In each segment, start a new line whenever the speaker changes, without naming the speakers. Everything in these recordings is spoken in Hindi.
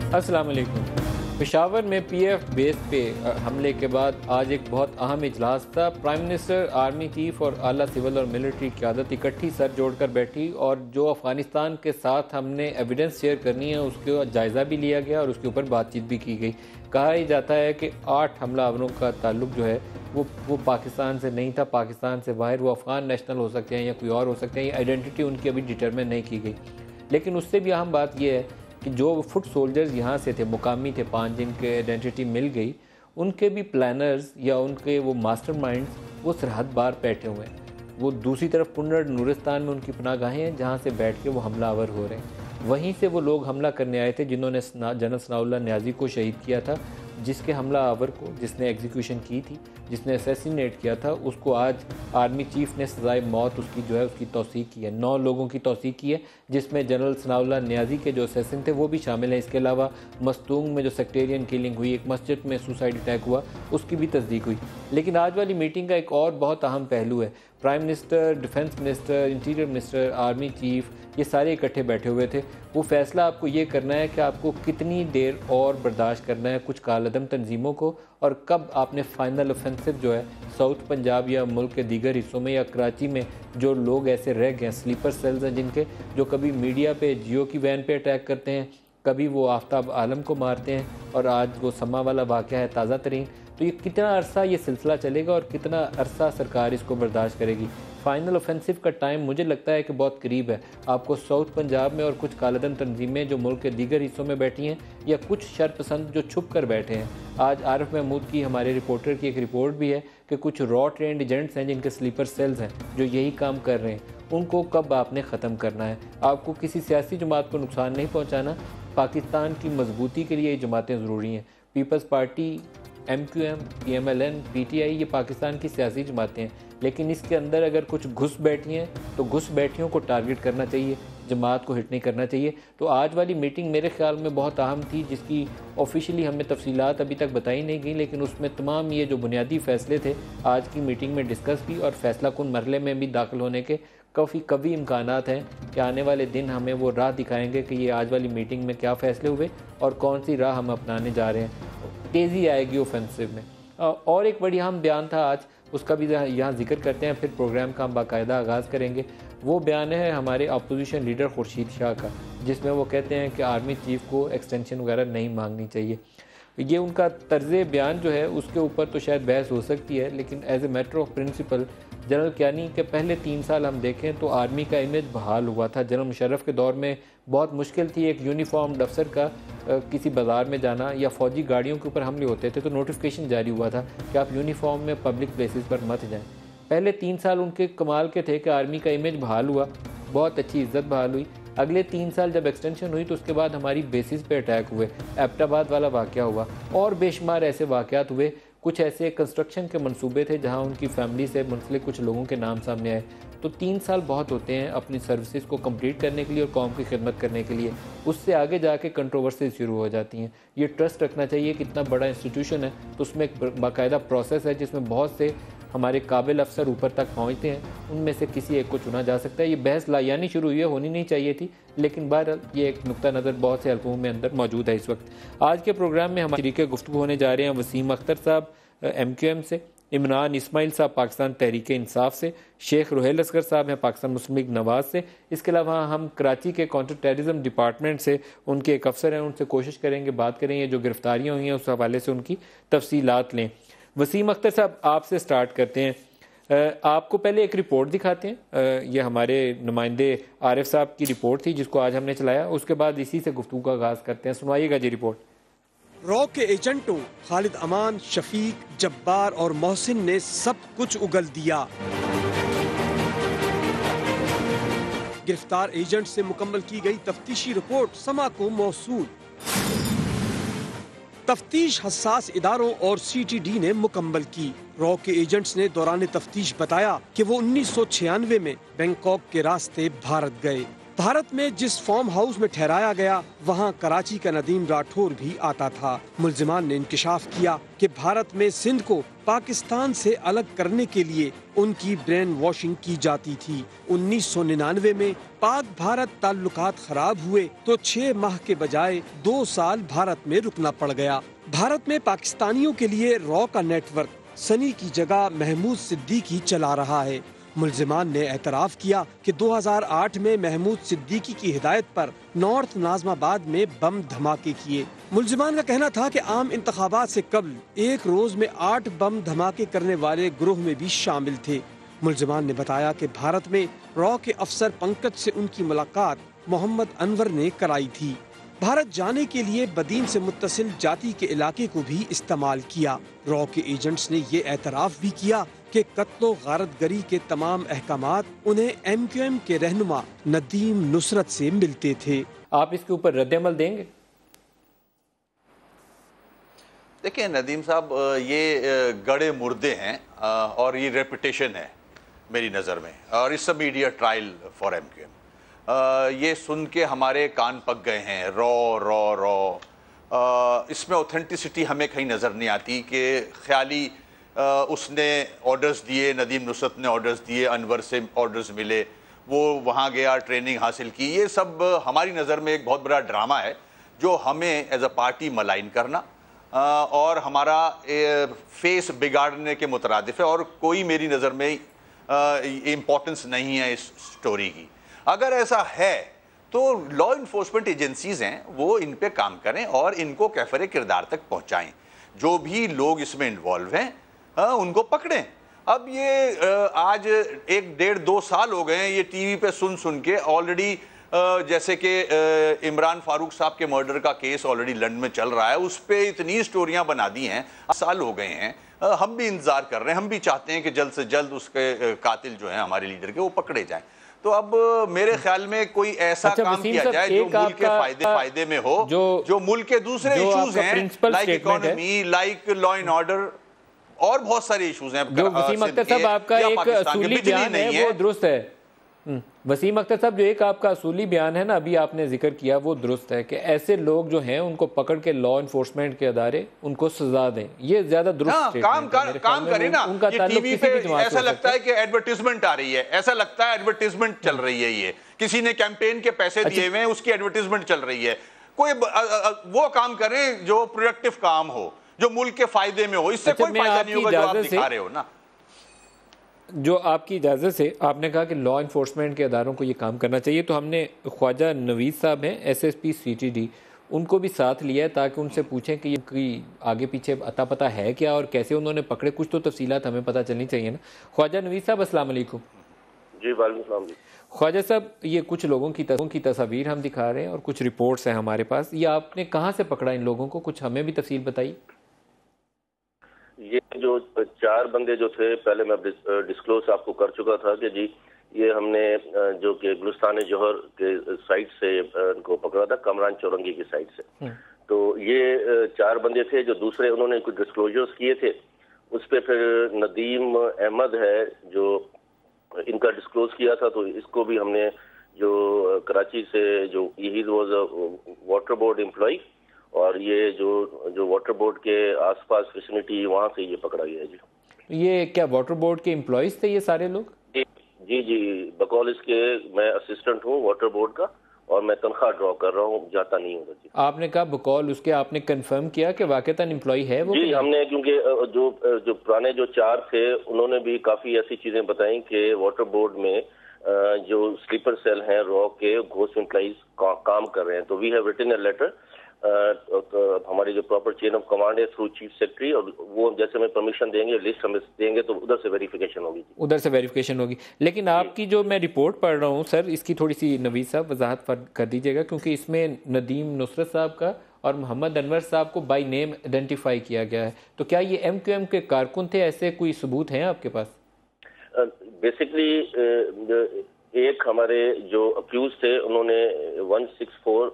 अस्सलाम वालेकुम। पेशावर में पीएफ बेस पे हमले के बाद आज एक बहुत अहम इजलास था। प्राइम मिनिस्टर, आर्मी चीफ और आला सिविल और मिलिट्री क़यादत इकट्ठी सर जोड़कर बैठी और जो अफ़गानिस्तान के साथ हमने एविडेंस शेयर करनी है उसका जायज़ा भी लिया गया और उसके ऊपर बातचीत भी की गई। कहा ही जाता है कि 8 हमलावरों का ताल्लुक जो है वो पाकिस्तान से नहीं था, पाकिस्तान से बाहर वो अफ़गान नेशनल हो सकते हैं या कोई और हो सकते हैं। ये आइडेंटिटी उनकी अभी डिटरमिन नहीं की गई। लेकिन उससे भी अहम बात यह है कि जो फुट सोल्जर्स यहाँ से थे, मुकामी थे, 5 जिनके आइडेंटिटी मिल गई, उनके भी प्लानर्स या उनके वो मास्टरमाइंड्स वो सरहद पार बैठे हुए हैं। वो दूसरी तरफ कुन्नड़ नूरिस्तान में उनकी पनाहगाहें हैं जहाँ से बैठ के वो हमलावर हो रहे हैं। वहीं से वो लोग हमला करने आए थे जिन्होंने जनरल सनाउल्लाह न्याजी को शहीद किया था, जिसके हमलावर को, जिसने एग्जीक्यूशन की थी, जिसने असैसिनेट किया था, उसको आज आर्मी चीफ ने सज़ाए मौत उसकी जो है उसकी तौसीक की है। 9 लोगों की तौसीक की है जिसमें जनरल सनाउल्लाह न्याजी के जो असैसिन थे वो भी शामिल हैं। इसके अलावा मस्तूंग में जो सेक्टेरियन किलिंग हुई, एक मस्जिद में सुसाइड अटैक हुआ, उसकी भी तस्दीक हुई। लेकिन आज वाली मीटिंग का एक और बहुत अहम पहलू है। Prime minister, defence minister, interior minister, army chief, ये सारे इकट्ठे बैठे हुए थे। वो फैसला आपको ये करना है कि आपको कितनी देर और बर्दाश्त करना है कुछ कालअदम तंजीमों को, और कब आपने फाइनल ऑफेंसिव जो है साउथ पंजाब या मुल्क के दीगर हिस्सों में या कराची में जो लोग ऐसे रह गए, स्लीपर सेल्स हैं जिनके, जो कभी मीडिया पे जियो की वैन पे अटैक करते हैं, कभी वो आफ्ताब आलम को मारते हैं, और आज वो समा वाला वाक़या है ताज़ा तरीन। तो ये कितना अरसा ये सिलसिला चलेगा और कितना अरसा सरकार इसको बर्दाश्त करेगी। फाइनल ऑफेंसिव का टाइम मुझे लगता है कि बहुत करीब है। आपको साउथ पंजाब में और कुछ कालअदम तंजीमें जो मुल्क के दीगर हिस्सों में बैठी हैं या कुछ शरपसंद जो छुप कर बैठे हैं, आज आरिफ महमूद की, हमारे रिपोर्टर की एक रिपोर्ट भी है कि कुछ रॉ ट्रेंड एजेंट्स हैं जिनके स्लीपर सेल्स हैं जो यही काम कर रहे हैं, उनको कब आपने ख़त्म करना है। आपको किसी सियासी जमात को नुकसान नहीं पहुँचाना। पाकिस्तान की मजबूती के लिए ये जमातें ज़रूरी हैं। Peoples party, MQM, PMLN, PTI, ये पाकिस्तान की सियासी जमातें हैं, लेकिन इसके अंदर अगर कुछ घुस बैठी हैं तो घुस बैठियों को टारगेट करना चाहिए, जमात को हिट नहीं करना चाहिए। तो आज वाली मीटिंग मेरे ख्याल में बहुत अहम थी, जिसकी ऑफिशियली हमें तफसीलात अभी तक बताई नहीं गई, लेकिन उसमें तमाम ये जो बुनियादी फ़ैसले थे आज की मीटिंग में डिस्कस भी, और फैसला कुन मरहले में भी दाखिल होने के काफ़ी कभी इम्कानात हैं कि आने वाले दिन हमें वो राह दिखाएंगे कि ये आज वाली मीटिंग में क्या फ़ैसले हुए और कौन सी राह हम अपनाने जा रहे हैं। तेज़ी आएगी ऑफेंसिव में। और एक बड़ी अहम बयान था आज, उसका भी यहाँ जिक्र करते हैं, फिर प्रोग्राम का हम बाकायदा आगाज़ करेंगे। वो बयान है हमारे अपोजिशन लीडर खुर्शीद शाह का, जिसमें वो कहते हैं कि आर्मी चीफ को एक्सटेंशन वगैरह नहीं मांगनी चाहिए। ये उनका तर्ज़ बयान जो है उसके ऊपर तो शायद बहस हो सकती है, लेकिन as a matter of principle general Kayani के पहले 3 साल हम देखें तो आर्मी का इमेज बहाल हुआ था। जनरल मुशर्रफ के दौर में बहुत मुश्किल थी एक यूनिफॉर्म्ड अफसर का किसी बाज़ार में जाना, या फ़ौजी गाड़ियों के ऊपर हमले होते थे तो नोटिफिकेशन जारी हुआ था कि आप यूनिफॉर्म में पब्लिक प्लेसेस पर मत जाएं। पहले 3 साल उनके कमाल के थे कि आर्मी का इमेज बहाल हुआ, बहुत अच्छी इज्जत बहाल हुई। अगले 3 साल जब एक्सटेंशन हुई तो उसके बाद हमारी बेसिस पे अटैक हुए, एबटाबाद वाला वाक़या हुआ और बेशुमार ऐसे वाक़यात हुए। कुछ ऐसे कंस्ट्रक्शन के मंसूबे थे जहां उनकी फैमिली से मुंसलिक कुछ लोगों के नाम सामने आए। तो 3 साल बहुत होते हैं अपनी सर्विसेज को कंप्लीट करने के लिए और कौम की खिदमत करने के लिए। उससे आगे जाके कंट्रोवर्सी शुरू हो जाती हैं। ये ट्रस्ट रखना चाहिए कि इतना बड़ा इंस्टीट्यूशन है तो उसमें एक बाकायदा प्रोसेस है जिसमें बहुत से हमारे काबिल अफसर ऊपर तक पहुँचते हैं, उनमें से किसी एक को चुना जा सकता है। ये बहस लायानी शुरू हुई है, होनी नहीं चाहिए थी, लेकिन बहरहाल ये एक नुक्ता नज़र बहुत से हल्कों में अंदर मौजूद है इस वक्त। आज के प्रोग्राम में हमारे शरीके गुफ्तगू होने जा रहे हैं वसीम अख्तर साहब MQM से, इमरान इस्माइल साहब पाकिस्तान तहरीक इंसाफ से, शेख रोहेल असगर साहब हैं पाकिस्तान मुस्लिम लीग नवाज से। इसके अलावा हम कराची के काउंटर टेररिज्म डिपार्टमेंट से उनके एक अफसर हैं, उनसे कोशिश करेंगे बात करेंगे जो गिरफ्तारियाँ हुई हैं उस हवाले से उनकी तफसीलात लें। वसीम अख्तर साहब आपसे स्टार्ट करते हैं। आपको पहले एक रिपोर्ट दिखाते हैं, ये हमारे नुमाइंदे आरिफ साहब की रिपोर्ट थी जिसको आज हमने चलाया, उसके बाद इसी से गुफ्तगू का आगाज़ करते हैं। सुनाइएगा जी रिपोर्ट।
रॉ के एजेंटों खालिद अमान, शफीक, जब्बार और मोहसिन ने सब कुछ उगल दिया। गिरफ्तार एजेंट से मुकम्मल की गई तफ्तीशी रिपोर्ट समा को मौसूल। तफ्तीश हसास इदारों और CTD ने मुकम्मल की। रॉ के एजेंट्स ने दौरान तफ्तीश बताया कि वो 1996 में बैंकॉक के रास्ते भारत गए। भारत में जिस फार्म हाउस में ठहराया गया वहां कराची का नदीम राठौर भी आता था। मुल्जिमान ने इंकिशाफ किया कि भारत में सिंध को पाकिस्तान से अलग करने के लिए उनकी ब्रेन वॉशिंग की जाती थी। 1999 में पाक भारत ताल्लुकात खराब हुए तो 6 माह के बजाय 2 साल भारत में रुकना पड़ गया। भारत में पाकिस्तानियों के लिए रॉ का नेटवर्क सनी की जगह महमूद सिद्दीकी चला रहा है। मुल्जिमान ने एतराफ़ किया कि 2008 में महमूद सिद्दीकी की हिदायत पर नॉर्थ नाज़माबाद में बम धमाके किए। मुल्जिमान का कहना था कि आम इंतखाबात से कबल एक रोज में 8 बम धमाके करने वाले ग्रोह में भी शामिल थे। मुल्जिमान ने बताया कि भारत में रॉ के अफसर पंकज से उनकी मुलाकात मोहम्मद अनवर ने कराई थी। भारत जाने के लिए बदीन से मुत्तसिल जाति के इलाके को भी इस्तेमाल किया। रॉ के एजेंट्स ने ये एतराफ़ भी किया कि कत्लो गारतगरी के तमाम अहकामात उन्हें MQM के रहनुमा नदीम नुसरत से मिलते थे।
आप इसके ऊपर रद्द-ए-अमल देंगे?
देखिए नदीम साहब, ये गड़े मुर्दे हैं और ये रेपुटेशन है मेरी नज़र में, और it's a media trial for MQM। ये सुन के हमारे कान पक गए हैं, रॉ रॉ रॉ। इसमें ऑथेंटिसिटी हमें कहीं नज़र नहीं आती कि ख्याली उसने ऑर्डर्स दिए, नदीम नुसरत ने ऑर्डर्स दिए, अनवर से ऑर्डर्स मिले, वो वहाँ गया, ट्रेनिंग हासिल की। ये सब हमारी नज़र में एक बहुत बड़ा ड्रामा है जो हमें एज अ पार्टी मलाइन करना और हमारा फेस बिगाड़ने के मुतरादिफ है, और कोई मेरी नज़र में इम्पोर्टेंस नहीं है इस स्टोरी की। अगर ऐसा है तो लॉ इन्फोर्समेंट एजेंसीज हैं, वो इन पे काम करें और इनको कैफरे किरदार तक पहुंचाएं। जो भी लोग इसमें इन्वॉल्व हैं उनको पकड़ें। अब ये आज 1-1.5-2 साल हो गए हैं ये टीवी पे सुन सुन के। ऑलरेडी जैसे कि इमरान फारूक साहब के मर्डर का केस ऑलरेडी लंदन में चल रहा है, उस पर इतनी स्टोरियां बना दी हैं, साल हो गए हैं। हम भी इंतजार कर रहे हैं, हम भी चाहते हैं कि जल्द से जल्द उसके कातिल जो हैं हमारे लीडर के, वो पकड़े जाएं। तो अब मेरे ख्याल में कोई ऐसा काम किया जाए जो मुल्क के फायदे में हो, जो मुल्क के दूसरे इश्यूज हैं like economy, like law and order और बहुत सारे इश्यूज हैं।
जो वसीम अख्तर साहब आपका एक असूली बयान है वो दुरुस्त है। वसीम अख्तर साहब, जो एक आपका असूली बयान है ना, अभी आपने जिक्र किया, वो दुरुस्त है कि ऐसे लोग जो हैं उनको पकड़ के लॉ इन्फोर्समेंट के अदारे उनको सजा दें। ये ज्यादा दुरुस्त
काम करें ना। ये टीवी पे ऐसा लगता है कि एडवर्टीजमेंट आ रही है, ऐसा लगता है एडवर्टीजमेंट चल रही है, ये किसी ने कैंपेन के पैसे दिए हुए हैं, उसकी एडवर्टीजमेंट चल रही है। कोई वो काम करें जो प्रोडक्टिव काम हो, जो मुल्क के फायदे में हो। इससे कोई फायदा नहीं होगा जो आप दिखा रहे हो ना।
जो आपकी इजाज़त से आपने कहा कि लॉ इन्फोर्समेंट के अदारों को ये काम करना चाहिए, तो हमने ख्वाजा नवीद साहब हैं SSP CTD, उनको भी साथ लिया है ताकि उनसे पूछें कि ये आगे पीछे अता पता है क्या और कैसे उन्होंने पकड़े। कुछ तो तफसीलात हमें पता चलनी चाहिए ना। ख्वाजा नवीद साहब, अस्सलाम वालेकुम।
जी वालेकुम सलाम।
ख्वाजा साहब, ये कुछ लोगों की तस्वीर हम दिखा रहे हैं और कुछ रिपोर्ट्स हैं हमारे पास। ये आपने कहाँ से पकड़ा इन लोगों को, कुछ हमें भी तफसील बताइए।
ये जो 4 बंदे जो थे, पहले मैं डिस्क्लोज आपको कर चुका था कि जी ये हमने जो कि गुलिस्तान जौहर के साइड से इनको पकड़ा था, कमरान चौरंगी की साइड से। तो ये 4 बंदे थे जो दूसरे उन्होंने कुछ डिस्क्लोजर्स किए थे, उस पर फिर नदीम अहमद है जो इनका डिस्क्लोज किया था, तो इसको भी हमने जो कराची से जो he was a water board employ, और ये जो वाटर बोर्ड के आसपास विसिनिटी, वहाँ से ये पकड़ा गया जी।
ये क्या वाटर बोर्ड के एम्प्लॉयज थे ये सारे लोग?
जी, बकौल इसके मैं असिस्टेंट हूँ वाटर बोर्ड का, और मैं तनख्वाह ड्रॉ कर रहा हूँ, जाता नहीं हूँ जी।
आपने कहा बकौल उसके, आपने कंफर्म किया कि वाकईतन एम्प्लॉय है वो?
जी, हमने, क्योंकि जो पुराने जो 4 थे उन्होंने भी काफ़ी ऐसी चीज़ें बताई कि वाटर बोर्ड में जो स्लीपर सेल हैं रॉ के घोस्ट एम्प्लॉइज काम कर रहे हैं। तो we have written a letter, हमारी जो प्रॉपर चेन ऑफ कमांड है थ्रू चीफ सेक्रेटरी, और वो जैसे हमें परमिशन देंगे, लिस्ट हमें देंगे, तो उधर से वेरिफिकेशन होगी।
उधर से वेरिफिकेशन होगी। लेकिन आपकी जो मैं रिपोर्ट पढ़ रहा हूँ सर, इसकी थोड़ी सी नवीद साहब वजाहत कर दीजिएगा, क्योंकि इसमें नदीम नुसरत साहब का और मोहम्मद अनवर साहब को बाय नेम आइडेंटिफाई किया गया है। तो क्या ये MQM के कारकुन थे? ऐसे कोई सबूत हैं आपके पास?
बेसिकली एक हमारे जो अक्यूज थे उन्होंने 164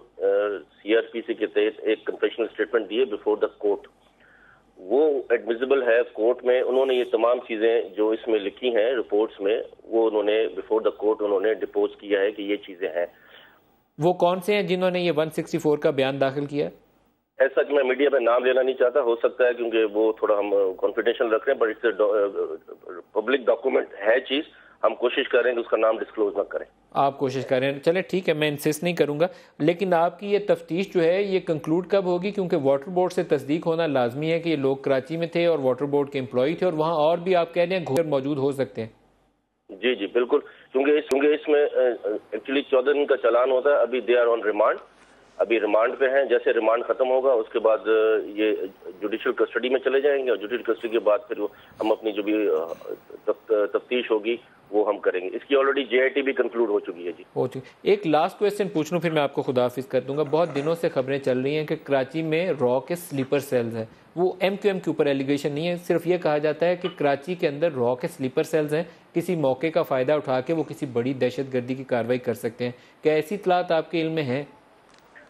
CRPC के तहत एक कन्फेशनल स्टेटमेंट दिए बिफोर द कोर्ट। वो एडमिसिबल है कोर्ट में। उन्होंने ये तमाम चीजें जो इसमें लिखी हैं रिपोर्ट्स में, वो उन्होंने बिफोर द कोर्ट उन्होंने डिपोज किया है कि ये चीजें हैं।
वो कौन से हैं जिन्होंने ये 164 का बयान दाखिल किया?
ऐसा कि मैं मीडिया में नाम लेना नहीं चाहता, हो सकता है क्योंकि वो थोड़ा हम कॉन्फिडेंशियल रख रहे हैं, बट इट्स पब्लिक डॉक्यूमेंट है चीज। हम कोशिश करें कि उसका नाम डिस्क्लोज ना करें।
आप कोशिश करें, चले ठीक है, मैं इंसिस्ट नहीं करूंगा, लेकिन आपकी ये तफ्तीश जो है ये कंक्लूड कब होगी? क्योंकि वाटर बोर्ड से तस्दीक होना लाजमी है कि ये लोग कराची में थे और वाटर बोर्ड के एम्प्लॉय थे, और वहाँ और भी आप कह रहे हैं घोर मौजूद हो सकते हैं।
जी जी बिल्कुल, क्योंकि इसमें एक्चुअली 14 दिन का चालान होता है। अभी दे आर ऑन रिमांड, अभी रिमांड पे हैं। जैसे रिमांड खत्म होगा उसके बाद ये जुडिशियल कस्टडी में चले जाएंगे, और जुडिशियल कस्टडी के बाद फिर हम अपनी जो भी तफ्तीश होगी वो हम करेंगे। इसकी ऑलरेडी JIT भी कंक्लूड हो चुकी है जी।
हो चुकी। एक लास्ट क्वेश्चन पूछ लूँ फिर मैं आपको खुदाफिज कर दूंगा। बहुत दिनों से खबरें चल रही हैं कि कराची में रॉ के स्लीपर सेल्स हैं। वो MQM के ऊपर एलिगेशन नहीं है, सिर्फ ये कहा जाता है कि कराची के अंदर रॉ के स्लीपर सेल्स हैं, किसी मौके का फ़ायदा उठा के वो किसी बड़ी दहशतगर्दी की कार्रवाई कर सकते हैं। क्या ऐसी इत्तलात आपके इल्म में हैं?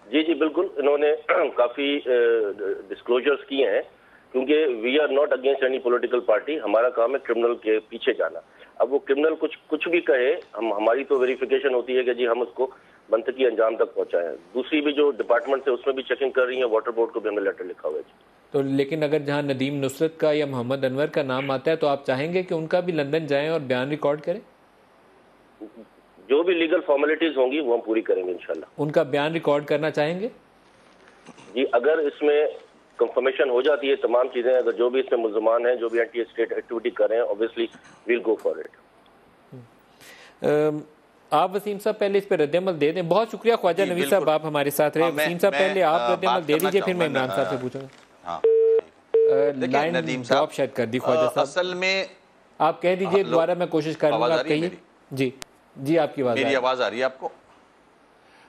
जी जी बिल्कुल, इन्होंने काफ़ी डिस्क्लोजर्स किए हैं, क्योंकि we are not against any political party. हमारा काम है क्रिमिनल के पीछे जाना। अब वो क्रिमिनल कुछ भी कहे, हमारी तो वेरिफिकेशन होती है कि जी हम उसको मंतकी अंजाम तक पहुंचाएं। दूसरी भी जो डिपार्टमेंट है उसमें भी चेकिंग कर रही है, वाटर बोर्ड को भी हमें लेटर लिखा हुआ है जी।
तो लेकिन अगर जहाँ नदीम नुसरत का या मोहम्मद अनवर का नाम आता है तो आप चाहेंगे कि उनका भी लंदन जाएं और बयान रिकॉर्ड करें?
जो भी लीगल फॉर्मेलिटीज होंगी वो हम पूरी करेंगे इंशाल्लाह।
उनका बयान रिकॉर्ड करना चाहेंगे?
जी, अगर इसमें कंफर्मेशन हो जाती है तमाम चीजें, अगर जो भी इसमें मुल्जमान हैं, जो भी एंटी स्टेट एक्टिविटी कर रहे हैं, obviously we'll go for it.
आप वसीम साहब पहले इस पर रद्द-ए-अमल दे दें। बहुत शुक्रिया ख्वाजा नवीद साहब, आप हमारे साथ रहे। वसीम साहब पहले आप रद्द-ए-अमल दे दीजिए, फिर मैं इमरान साहब से पूछूंगा। लाइन ड्रॉप शायद कर दी ख्वाजा साहब।
असल में
आप कह दीजिए दोबारा, मैं कोशिश करूंगा, आप कहिए। जी जी, आपकी आवाज,
मेरी आवाज आ रही है आपको?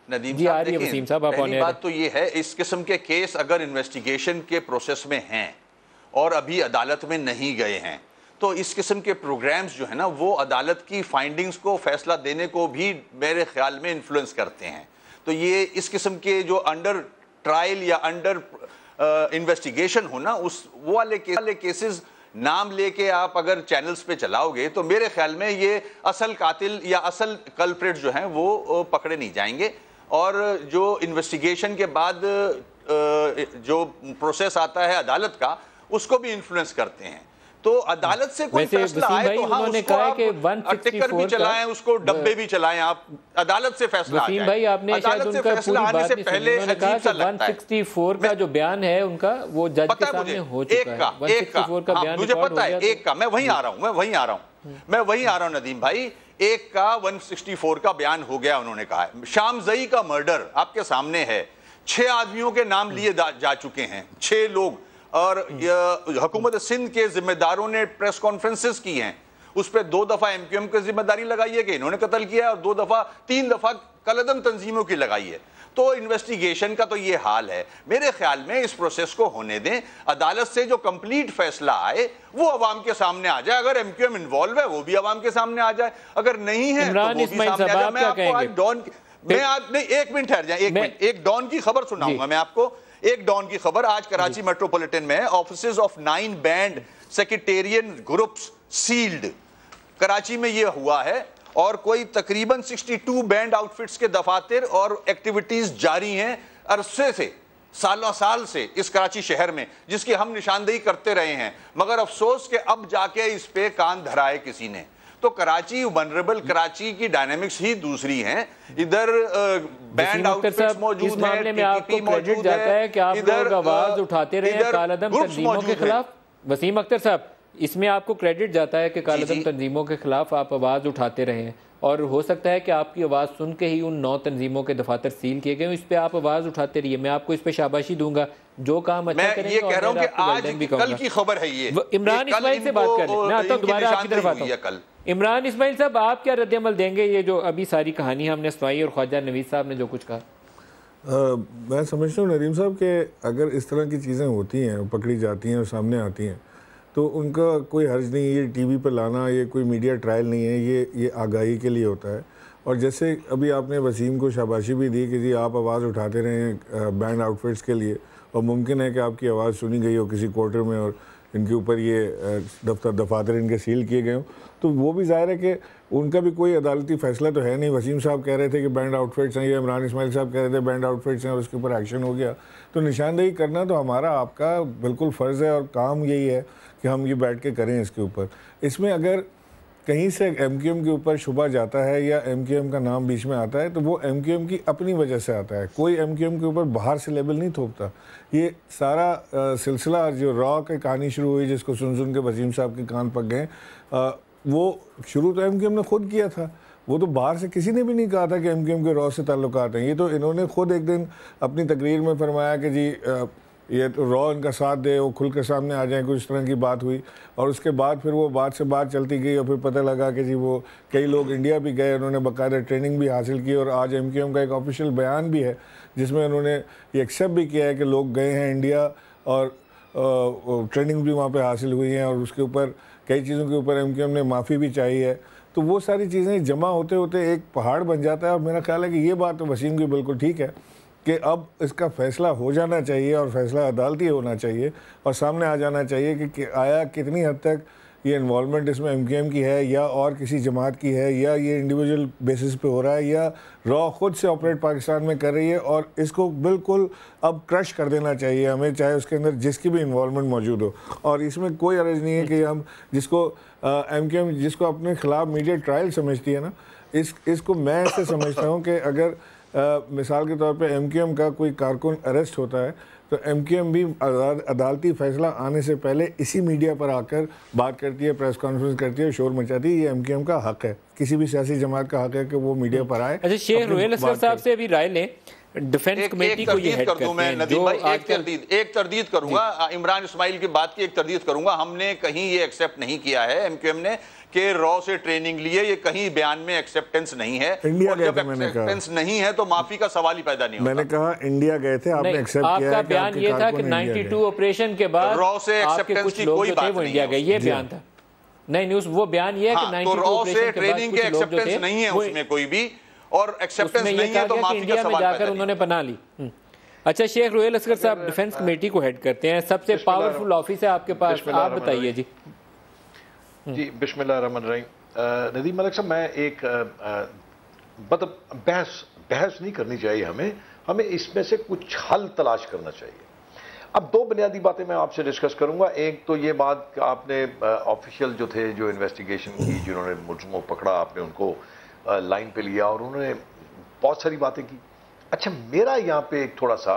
नदीम
जी आ रही है वसीम साहब, आप
पहली बात तो ये है, इस किस्म के केस अगर इन्वेस्टिगेशन के प्रोसेस में हैं और अभी अदालत में नहीं गए हैं, तो इस किस्म के प्रोग्राम्स जो है ना वो अदालत की फाइंडिंग्स को फैसला देने को भी मेरे ख्याल में इन्फ्लुएंस करते हैं। तो ये इस किस्म के जो अंडर ट्रायल या अंडर इन्वेस्टिगेशन हो ना, उस वो वाले केसेस नाम लेके आप अगर चैनल्स पे चलाओगे तो मेरे ख्याल में ये असल कातिल या असल कल्प्रिट जो हैं वो पकड़े नहीं जाएंगे। और जो इन्वेस्टिगेशन के बाद जो प्रोसेस आता है अदालत का, उसको भी इन्फ्लुएंस करते हैं। तो अदालत से कोई फैसला आए तो हाँ, उसको आप टिकर भी चलाएं, उसको डब्बे भी चलाएं, आप अदालत से फैसला आ जाए।
भाई आपने
अदालत से फैसला आने से पहले
अजीब सा लगता है। 164 का जो बयान है उनका, वो जज के सामने हो चुका है। 164 का बयान
मुझे पता है, एक का मैं वहीं आ रहा हूं नदीम भाई। एक का 164 का बयान हो गया, उन्होंने कहा है शामजई का मर्डर आपके सामने है, 6 आदमियों के नाम लिए जा चुके हैं, 6 लोग, और हुकूमत सिंध के जिम्मेदारों ने प्रेस कॉन्फ्रेंसेस की हैं, उस पर 2 दफा MQM की जिम्मेदारी लगाई है कि इन्होंने कत्ल किया, और 3 दफा कलअदम तंजीमों की लगाई है। तो इन्वेस्टिगेशन का तो ये हाल है। मेरे ख्याल में इस प्रोसेस को होने दें, अदालत से जो कंप्लीट फैसला आए वो अवाम के सामने आ जाए। अगर MQM इन्वॉल्व है वो भी अवाम के सामने आ जाए, अगर नहीं है तो वो भी सामने आ जाए। मैं आपको आज डॉन, मैं आप नहीं, एक मिनट ठहर जाए, एक डॉन की खबर सुनाऊंगा मैं आपको। एक डॉन की खबर आज कराची मेट्रोपॉलिटन में है। Offices of 9 banned sectarian groups sealed, Karachi में ये हुआ है, और कोई तकरीबन 62 बैंड आउटफिट्स के दफातर और एक्टिविटीज जारी हैं अरसे से, साल से इस कराची शहर में, जिसकी हम निशानदेही करते रहे हैं, मगर अफसोस कि अब जाके इस पे कान धरा है किसी ने। तो कराची, वनरेबल कराची की डायनामिक्स ही दूसरी हैं। इधर बैंड आउटफिट्स मौजूद हैं,
मामले में आपको क्रेडिट जाता है कि आप लोग आवाज उठाते रहे हैं कालअदम तंजीमों के खिलाफ। वसीम अख्तर साहब, इसमें आपको क्रेडिट जाता है कि कालअदम तंजीमों के खिलाफ आप आवाज उठाते रहे हैं, और हो सकता है कि आपकी आवाज़ सुन के ही उन 9 तंजीमों के दफातर सील किए गए। इस पे आप आवाज़ उठाते रहिए, मैं आपको इस पे शाबाशी दूंगा, जो काम अच्छा करेंगे।
ये कह रहा हूं कि आज कल की खबर है ये।
इमरान इस्माइल से बात कर लें, मैं आता हूं दोबारा आपकी तरफ आता हूं। इमरान इस्माइल साहब, आप क्या रद्द-ए-अमल देंगे ये जो अभी सारी कहानी हमने सुनाई और ख्वाजा नवीद साहब ने जो कुछ कहा?
मैं समझता हूँ नदीम साहब कि अगर इस तरह की चीज़ें होती हैं, पकड़ी जाती हैं और सामने आती हैं, तो उनका कोई हर्ज नहीं। ये टीवी पर लाना ये कोई मीडिया ट्रायल नहीं है, ये आगाही के लिए होता है। और जैसे अभी आपने वसीम को शाबाशी भी दी कि जी आप आवाज़ उठाते रहें बैंड आउटफिट्स के लिए, और मुमकिन है कि आपकी आवाज़ सुनी गई हो किसी क्वार्टर में और इनके ऊपर ये दफातर इनके सील किए गए हों, तो वो भी ज़ाहिर है कि उनका भी कोई अदालती फैसला तो है नहीं। वसीम साहब कह रहे थे कि बैंड आउटफिट्स हैं, या इमरान इस्माइल साहब कह रहे थे बैंड आउटफिट्स हैं और उसके ऊपर एक्शन हो गया। तो निशानदेही करना तो हमारा आपका बिल्कुल फ़र्ज़ है और काम यही है कि हम ये बैठ के करें इसके ऊपर। इसमें अगर कहीं से MQM के ऊपर शुबा जाता है या MQM का नाम बीच में आता है तो वो MQM की अपनी वजह से आता है, कोई MQM के ऊपर बाहर से लेबल नहीं थोपता। ये सारा सिलसिला जो रॉ की कहानी शुरू हुई जिसको सुन के वसीम साहब के कान पक गए, वो शुरू तो MQM ने खुद किया था। वो तो बाहर से किसी ने भी नहीं कहा था कि MQM के रॉ से ताल्लुकात हैं। ये तो इन्होंने खुद एक दिन अपनी तकरीर में फरमाया कि जी ये तो रॉ इनका साथ दे, वो खुल कर सामने आ जाए, कुछ इस तरह की बात हुई। और उसके बाद फिर वो बात से बात चलती गई और फिर पता लगा कि जी वो कई लोग इंडिया भी गए, उन्होंने बाकायदा ट्रेनिंग भी हासिल की और आज MQM का एक ऑफिशियल बयान भी है जिसमें उन्होंने ये एक्सेप्ट भी किया है कि लोग गए हैं इंडिया और ट्रेनिंग भी वहाँ पर हासिल हुई है और उसके ऊपर कई चीज़ों के ऊपर MQM ने माफ़ी भी चाहिए है। तो वो सारी चीज़ें जमा होते होते एक पहाड़ बन जाता है। और मेरा ख्याल है कि ये बात तो वसीम की बिल्कुल ठीक है कि अब इसका फ़ैसला हो जाना चाहिए और फ़ैसला अदालती होना चाहिए और सामने आ जाना चाहिए कि आया कितनी हद तक ये इन्वॉल्वमेंट इसमें MQM की है या और किसी जमात की है या ये इंडिविजुअल बेसिस पे हो रहा है या रॉ खुद से ऑपरेट पाकिस्तान में कर रही है। और इसको बिल्कुल अब क्रश कर देना चाहिए हमें, चाहे उसके अंदर जिसकी भी इन्वॉल्वमेंट मौजूद हो। और इसमें कोई अर्ज नहीं है कि हम जिसको MQM जिसको अपने ख़िलाफ़ मीडिया ट्रायल समझती है ना, इसको मैं ऐसे समझता हूँ कि अगर मिसाल के तौर पे MQM का कोई कारकुन अरेस्ट होता है तो MQM भी अदालती फ़ैसला आने से पहले इसी मीडिया पर आकर बात करती है, प्रेस कॉन्फ्रेंस करती है, शोर मचाती है। ये MQM का हक़ है, किसी भी सियासी जमात का हक़ है कि वो मीडिया पर आए।
अच्छा, शेख रुहेल असगर साहब से अभी राय लें। डिफेंस कमेटी को ये हेड करते हैं जो
एक तरदीद करूंगा, इमरान इस्माइल की बात की एक तरदीद करूंगा। हमने कहीं ये एक्सेप्ट नहीं किया है MQM ने कि रॉ से ट्रेनिंग लिए, ये कहीं बयान में एक्सेप्टेंस नहीं है।
इंडिया
और जब एक्सेप्टेंस नहीं है तो माफी का सवाल ही पैदा नहीं होता।
मैंने कहा इंडिया गए थे, आपने एक्सेप्ट किया है।
आपका बयान ये था कि 92 ऑपरेशन के बाद
रॉ से एक्सेप्टेंस की कोई बात नहीं
इंडिया गए, ये बयान था। नहीं न्यूज़ वो बयान ये है कि 92
रॉ से ट्रेनिंग के एक्सेप्टेंस नहीं है उसमें कोई भी, और एक्सेप्टेंस नहीं है तो माफी का सवाल
जाकर उन्होंने बना ली। अच्छा, शेख रुहेल असगर साहब डिफेंस कमेटी को हेड करते हैं, सबसे पावरफुल ऑफिस है आपके पास, आप बताइए जी।
जी बिस्मिल्लाह रहमान रहीम। नदीम मलिक साहब, मैं एक मतलब बहस नहीं करनी चाहिए, हमें इसमें से कुछ हल तलाश करना चाहिए। अब दो बुनियादी बातें मैं आपसे डिस्कस करूंगा। एक तो ये बात कि आपने ऑफिशियल जो थे जो इन्वेस्टिगेशन की, जिन्होंने मुलज़िमों को पकड़ा, आपने उनको लाइन पे लिया और उन्होंने बहुत सारी बातें की। अच्छा, मेरा यहाँ पे एक थोड़ा सा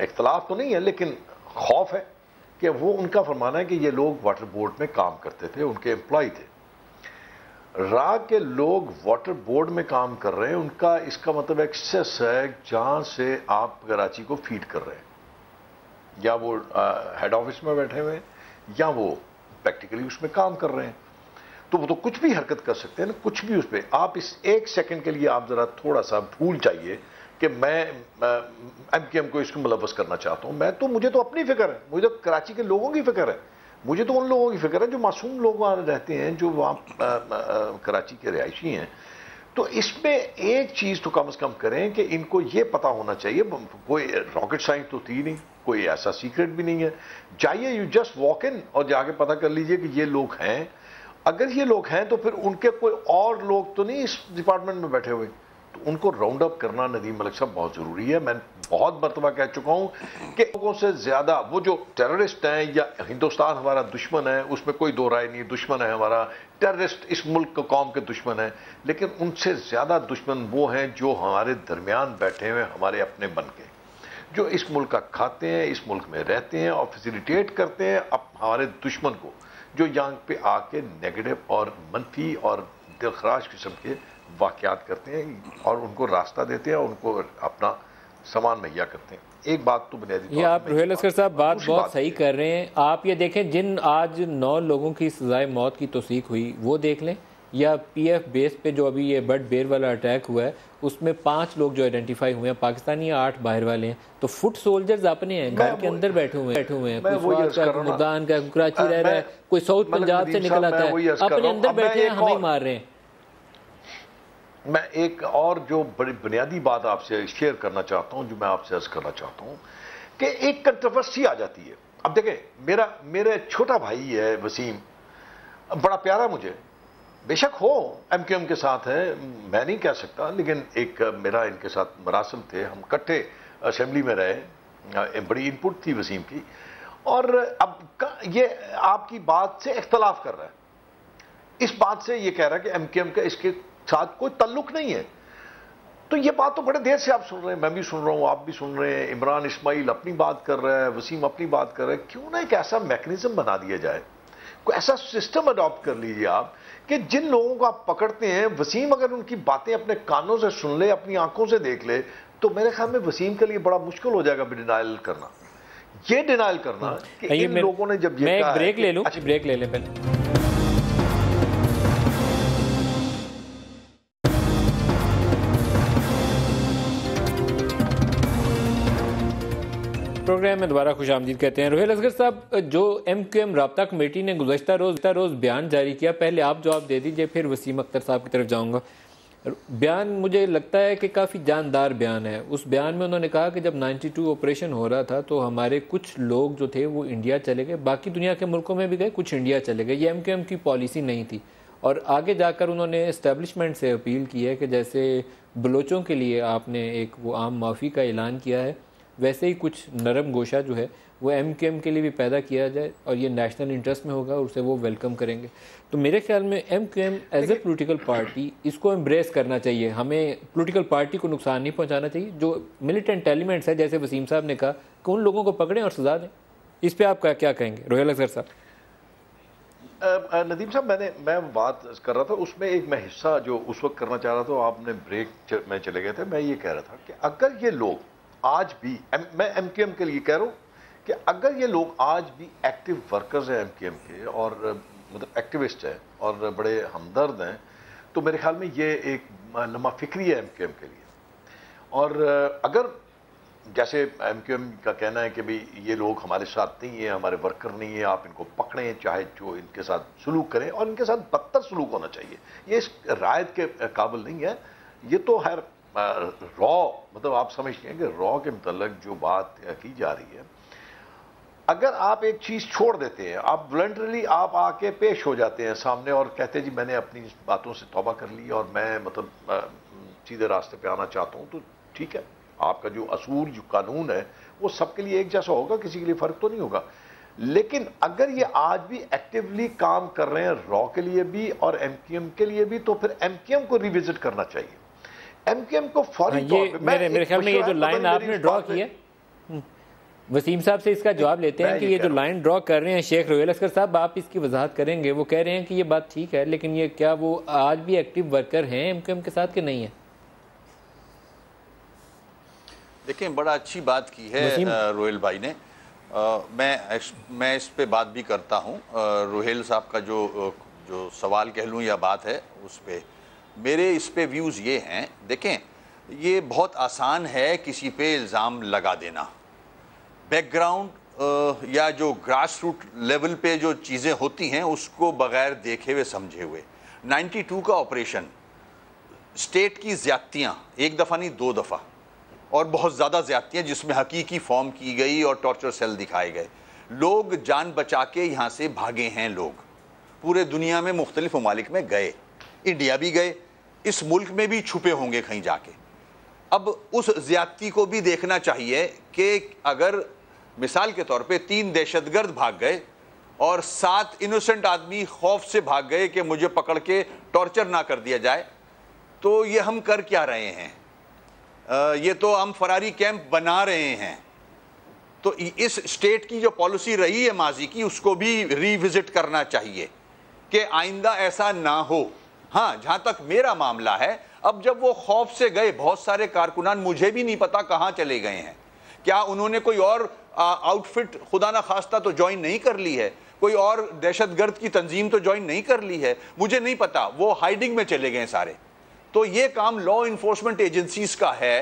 इख्तलाफ तो नहीं है लेकिन खौफ है कि वो उनका फरमाना है कि ये लोग वाटर बोर्ड में काम करते थे, उनके एम्प्लॉय थे। रा के लोग वाटर बोर्ड में काम कर रहे हैं, उनका इसका मतलब एक्सेस है जहां से आप कराची को फीड कर रहे हैं, या वो हेड ऑफिस में बैठे हुए हैं या वो प्रैक्टिकली उसमें काम कर रहे हैं। तो वो तो कुछ भी हरकत कर सकते हैं ना, कुछ भी उस पर। आप इस एक सेकंड के लिए आप जरा थोड़ा सा भूल जाइए कि मैं MQM को इसको मुलव्वस करना चाहता हूं। मुझे तो अपनी फिक्र है, मुझे तो कराची के लोगों की फिक्र है, मुझे तो उन लोगों की फिक्र है जो मासूम लोग वहां रहते हैं, जो वहां कराची के रिहायशी हैं। तो इसमें एक चीज तो कम से कम करें कि इनको ये पता होना चाहिए, कोई रॉकेट साइंस तो थी नहीं, कोई ऐसा सीक्रेट भी नहीं है। जाइए, यू जस्ट वॉक इन और जाके पता कर लीजिए कि ये लोग हैं। अगर ये लोग हैं तो फिर उनके कोई और लोग तो नहीं इस डिपार्टमेंट में बैठे हुए, तो उनको राउंड अप करना नदीम मलिक साहब बहुत जरूरी है। मैं बहुत मरतबा कह चुका हूं कि लोगों से ज्यादा वो जो टेररिस्ट हैं, या हिंदुस्तान हमारा दुश्मन है, उसमें कोई दो राय नहीं, दुश्मन है हमारा, टेररिस्ट इस मुल्क कौम के दुश्मन है, लेकिन उनसे ज्यादा दुश्मन वो हैं जो हमारे दरमियान बैठे हुए हमारे अपने बन के, जो इस मुल्क का खाते हैं, इस मुल्क में रहते हैं और फैसिलिटेट करते हैं अब हमारे दुश्मन को, जो यहाँ पे आके नेगेटिव और मनफी और दिलखराश किस्म के वाक़यात करते हैं और उनको रास्ता देते हैं और उनको अपना सामान मुहैया करते हैं। एक बात तो बुनियादी,
ये आप रुहेल असगर साहब बात बहुत सही कर रहे हैं। आप ये देखें, जिन आज 9 लोगों की सजाए मौत की तौसीक हुई वो देख लें, या PF बेस पे जो अभी ये बड बेर वाला अटैक हुआ है उसमें 5 लोग जो आइडेंटिफाई हुए हैं पाकिस्तानी, 8 बाहर वाले हैं। तो फुट सोल्जर्स अपने हैं, घर के अंदर बैठे हुए हैं, कोई मुल्तान का, कराची रह रहा है, कोई साउथ पंजाब से निकल आता है, अपने अंदर बैठे हैं, हमें मार रहे हैं।
मैं एक और जो बड़ी बुनियादी बात आपसे शेयर करना चाहता हूं, जो मैं आपसे अर्ज करना चाहता हूं कि एक कंट्रोवर्सी आ जाती है। अब देखें, मेरा छोटा भाई है वसीम, बड़ा प्यारा मुझे, बेशक हो एमक्यूएम के साथ है, मैं नहीं कह सकता, लेकिन एक मेरा इनके साथ मरासम थे, हम इकट्ठे असेंबली में रहे, बड़ी इनपुट थी वसीम की। और अब ये आपकी बात से इख्तलाफ कर रहा है, इस बात से ये कह रहा है कि एमक्यूएम का इसके साथ कोई ताल्लुक नहीं है। तो ये बात तो बड़े देर से आप सुन रहे हैं, मैं भी सुन रहा हूं, आप भी सुन रहे हैं, इमरान इस्माइल अपनी बात कर रहा है, वसीम अपनी बात कर रहा है। क्यों ना एक ऐसा मैकेनिज्म बना दिया जाए, कोई ऐसा सिस्टम अडॉप्ट कर लीजिए आप कि जिन लोगों को आप पकड़ते हैं, वसीम अगर उनकी बातें अपने कानों से सुन ले, अपनी आंखों से देख ले, तो मेरे ख्याल में वसीम के लिए बड़ा मुश्किल हो जाएगा डिनाइल करना, ये डिनाइल करना कि इन लोगों ने जब ये कहा।
ब्रेक ले लूं, ब्रेक ले लें पहले। प्रोग्राम में दोबारा खुश आमदीद कहते हैं। रोहेल असगर साहब, जो एमक्यूएम राब्ता कमेटी ने गुज़श्ता रोज़ बयान जारी किया, पहले आप जवाब दे दीजिए, फिर वसीम अख्तर साहब की तरफ जाऊंगा। बयान मुझे लगता है कि काफ़ी जानदार बयान है। उस बयान में उन्होंने कहा कि जब 92 ऑपरेशन हो रहा था तो हमारे कुछ लोग जो थे वो इंडिया चले गए, बाकी दुनिया के मुल्कों में भी गए, कुछ इंडिया चले गए। ये एमक्यूएम की पॉलिसी नहीं थी। और आगे जाकर उन्होंने इस्टेब्लिशमेंट से अपील की है कि जैसे बलोचों के लिए आपने एक वो आम माफ़ी का ऐलान किया है, वैसे ही कुछ नरम गोशा जो है वो एमक्यूएम के लिए भी पैदा किया जाए, और ये नेशनल इंटरेस्ट में होगा और उसे वो वेलकम करेंगे। तो मेरे ख्याल में MQM as a political party इसको एम्ब्रेस करना चाहिए। हमें पोलिटिकल पार्टी को नुकसान नहीं पहुंचाना चाहिए। जो मिलिटेंट एलिमेंट्स है, जैसे वसीम साहब ने कहा, कि उन लोगों को पकड़ें और सजा दें। इस पर आप क्या कहेंगे रोहेल असगर साहब?
नदीम साहब, मैं बात कर रहा था, उसमें एक मैं हिस्सा जो उस वक्त करना चाह रहा था, आपने ब्रेक में चले गए थे। मैं ये कह रहा था कि अगर ये लोग आज भी, मैं एमक्यूएम के लिए कह रहा हूं कि अगर ये लोग आज भी एक्टिव वर्कर्स हैं एमक्यूएम के, और मतलब एक्टिविस्ट हैं और बड़े हमदर्द हैं, तो मेरे ख्याल में ये एक नमा फिक्री है एमक्यूएम के लिए। और अगर जैसे एमक्यूएम का कहना है कि भाई ये लोग हमारे साथ नहीं है, हमारे वर्कर नहीं है, आप इनको पकड़ें, चाहे जो इनके साथ सुलूक करें, और इनके साथ बदतर सुलूक होना चाहिए, ये इस रायत के काबिल नहीं है। ये तो हर रॉ, मतलब आप समझते हैं कि रॉ के मुतल्लिक जो बात की जा रही है, अगर आप एक चीज छोड़ देते हैं, आप वॉलंटरीली आप आके पेश हो जाते हैं सामने और कहते हैं जी मैंने अपनी बातों से तौबा कर ली और मैं मतलब सीधे रास्ते पे आना चाहता हूं, तो ठीक है, आपका जो असूल, जो कानून है, वो सबके लिए एक जैसा होगा, किसी के लिए फर्क तो नहीं होगा। लेकिन अगर ये आज भी एक्टिवली काम कर रहे हैं रॉ के लिए भी और एमक्यूएम के लिए भी, तो फिर एमक्यूएम को रिविजिट करना चाहिए। एमक्यूएम को फौरी तौर पे,
मेरे ख्याल में ये जो लाइन आपने ड्रॉ की है, वसीम साहब से इसका जवाब लेते हैं कि ये जो लाइन ड्रॉ कर रहे हैं शेख रोहेल असगर साहब, आप इसकी वजाहत करेंगे। वो कह रहे हैं कि ये बात ठीक है, लेकिन ये क्या वो आज भी एक्टिव वर्कर हैं एमक्यूएम के साथ कि नहीं है?
देखिए, बड़ा अच्छी बात की है रोहेल भाई ने। मैं इस पे बात भी करता हूँ। रोहेल साहब का जो सवाल कह लूँ या बात है, उस पे मेरे इस पे व्यूज़ ये हैं। देखें, ये बहुत आसान है किसी पे इल्ज़ाम लगा देना। बैकग्राउंड या जो ग्रास रूट लेवल पे जो चीज़ें होती हैं उसको बगैर देखे हुए समझे हुए 92 का ऑपरेशन, स्टेट की ज़्यादतियाँ, एक दफ़ा नहीं 2 दफ़ा, और बहुत ज़्यादा ज़्यादतियाँ जिसमें हकीकी फॉर्म की गई और टॉर्चर सेल दिखाए गए, लोग जान बचा के यहाँ से भागे हैं। लोग पूरे दुनिया में मुख्तलिफ ममालिक में गए, इंडिया भी गए, इस मुल्क में भी छुपे होंगे कहीं जाके। अब उस ज़्यादती को भी देखना चाहिए कि अगर मिसाल के तौर पे 3 दहशतगर्द भाग गए और 7 इनोसेंट आदमी खौफ से भाग गए कि मुझे पकड़ के टॉर्चर ना कर दिया जाए, तो ये हम कर क्या रहे हैं? ये तो हम फरारी कैंप बना रहे हैं। तो इस स्टेट की जो पॉलिसी रही है माजी की, उसको भी रिविजिट करना चाहिए कि आइंदा ऐसा ना हो। हाँ, जहाँ तक मेरा मामला है, अब जब वो खौफ से गए, बहुत सारे कारकुनान मुझे भी नहीं पता कहाँ चले गए हैं। क्या उन्होंने कोई और आउटफिट खुदा ना खास्ता तो ज्वाइन नहीं कर ली है, कोई और दहशतगर्द की तंजीम तो ज्वाइन नहीं कर ली है, मुझे नहीं पता। वो हाइडिंग में चले गए सारे। तो ये काम लॉ इन्फोर्समेंट एजेंसीज का है